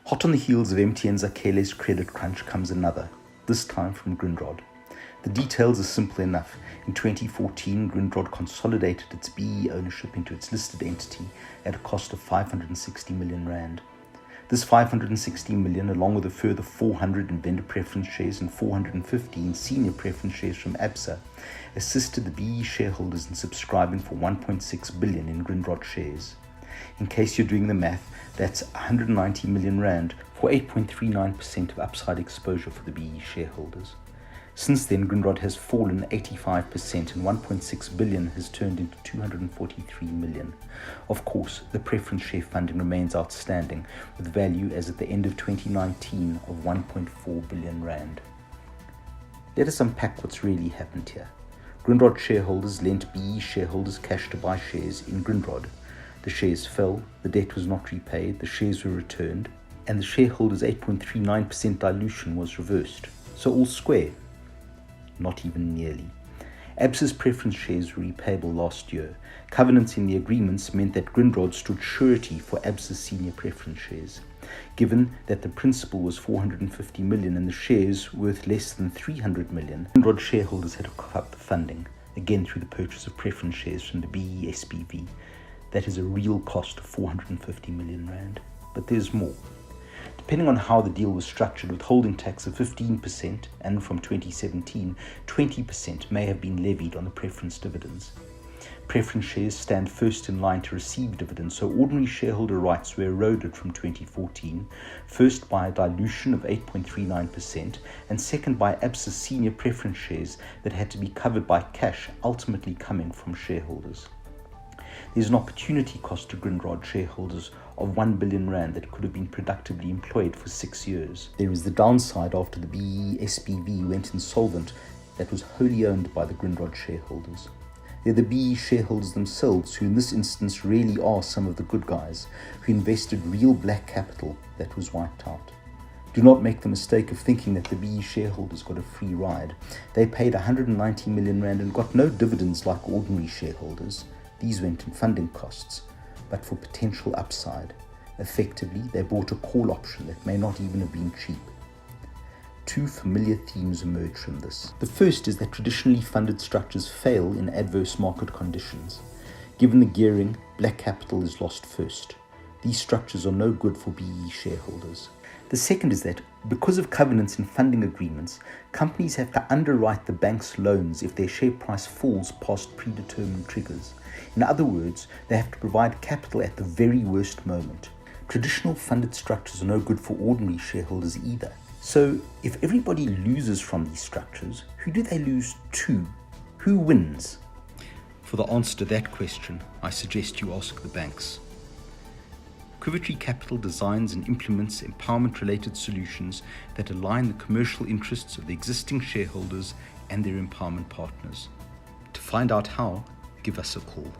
Hot on the heels of MTN's Achilles credit crunch comes another, this time from Grindrod. The details are simple enough. In 2014, Grindrod consolidated its B-BBEE ownership into its listed entity at a cost of 560 million rand. This 560 million, along with a further 400 in vendor preference shares and 415 senior preference shares from Absa, assisted the B-BBEE shareholders in subscribing for 1.6 billion in Grindrod shares. In case you're doing the math, that's 190 million rand for 8.39% of upside exposure for the B-BBEE shareholders. Since then, Grindrod has fallen 85% and 1.6 billion has turned into 243 million. Of course, the preference share funding remains outstanding, with value as at the end of 2019 of 1.4 billion rand. Let us unpack what's really happened here. Grindrod shareholders lent B-BBEE shareholders cash to buy shares in Grindrod. The shares fell, the debt was not repaid, the shares were returned, and the shareholders' 8.39% dilution was reversed. So all square. Not even nearly. Absa's preference shares were repayable last year. Covenants in the agreements meant that Grindrod stood surety for Absa's senior preference shares. Given that the principal was 450 million and the shares worth less than 300 million, Grindrod shareholders had to cough up the funding, again through the purchase of preference shares from the B-BBEE SPV. That is a real cost of 450 million rand. But there's more. Depending on how the deal was structured, withholding tax of 15% and from 2017, 20% may have been levied on the preference dividends. Preference shares stand first in line to receive dividends, so ordinary shareholder rights were eroded from 2014, first by a dilution of 8.39% and second by Absa's senior preference shares that had to be covered by cash ultimately coming from shareholders. There's an opportunity cost to Grindrod shareholders of 1 billion rand that could have been productively employed for 6 years. There is the downside after the B-BBEE SPV went insolvent that was wholly owned by the Grindrod shareholders. They're the B-BBEE shareholders themselves who in this instance really are some of the good guys who invested real black capital that was wiped out. Do not make the mistake of thinking that the B-BBEE shareholders got a free ride. They paid 190 million rand and got no dividends like ordinary shareholders. These went in funding costs, but for potential upside. Effectively, they bought a call option that may not even have been cheap. Two familiar themes emerge from this. The first is that traditionally funded structures fail in adverse market conditions. Given the gearing, black capital is lost first. These structures are no good for B-BBEE shareholders. The second is that, because of covenants in funding agreements, companies have to underwrite the bank's loans if their share price falls past predetermined triggers. In other words, they have to provide capital at the very worst moment. Traditional funded structures are no good for ordinary shareholders either. So, if everybody loses from these structures, who do they lose to? Who wins? For the answer to that question, I suggest you ask the banks. Quiver Capital designs and implements empowerment-related solutions that align the commercial interests of the existing shareholders and their empowerment partners. To find out how, give us a call.